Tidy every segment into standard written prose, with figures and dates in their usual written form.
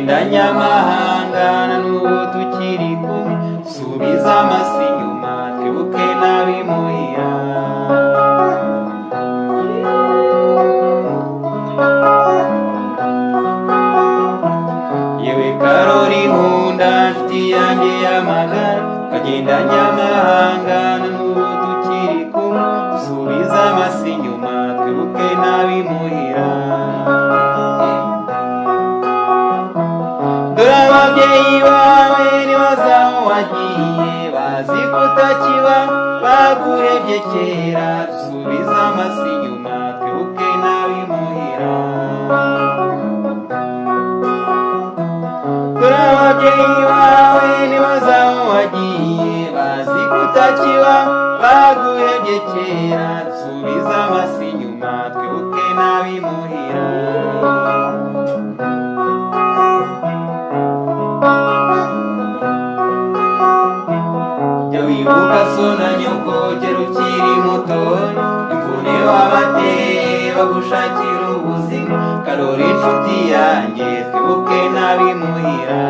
kagendanye amahanga na n'ubu tukiri kumwe, subiza amaso inyuma twibuke n'abimuhira. Yewe Karori nkunda nshuti yanjye y'amagara, kagendanye amahanga na n'ubu tukiri kumwe, subiza amaso inyuma twibuke n'abimuhira. Dore ababyeyi bawe nibaza aho wagiye, bazi ko utakiba baguhebye kera, subiza amaso inyuma twibuke n'abimuhira. Dore ababyeyi bawe nibaza aho wagiye, bazi ko utakiba baguhebye kera, subiza amaso inyuma twibuke n'abimuhira. Jya wibuka so na nyoko kera ukiri mutoya, imvune wabateye bagushakira ubuzima. Karori inshuti yanjye twibuke n'abimuhira.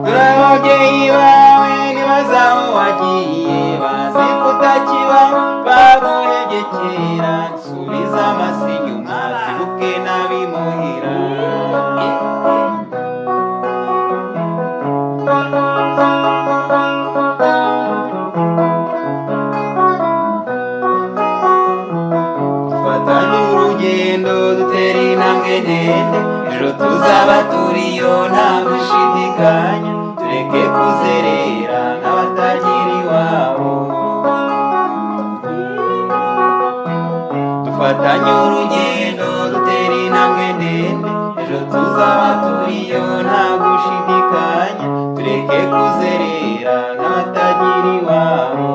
Dore ababyeyi bawe nibaza aho wagiye, bazi ko utakiba baguhebye kera, subiza amaso inyuma twibuke n'abimuhira. Dufatane urugendo dutera intambwe ndende, ejo tuzaba turiyo nta gushidikanya, tureke kuzerera nk'abatagira iwabo. Dufatanye urugendo dutera intambwe ndende, ejo tuzaba turiyo nta gushidikanya, tureke kuzerera nk'abatagira iwabo.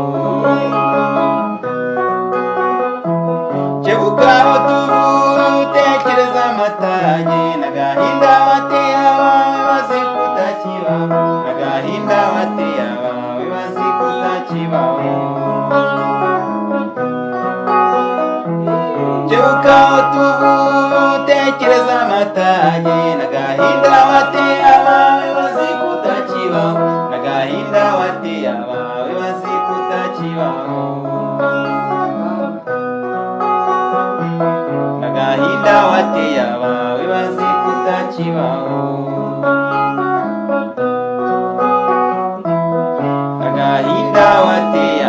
Kebuka aho tuvuye utekereza amatage, n'agahinda wateye abawe bazi ko utakibaho, n'agahinda wateye abawe bazi ko utakibaho. Kebuka aho tuvuye utekereza amatage, n'agahinda wateye abawe bazi ko utakibaho, n'agahinda wateye abawe bazi ko utakibaho. N'agahinda wateye abawe bazi ko utakibaho. N'agahinda wateye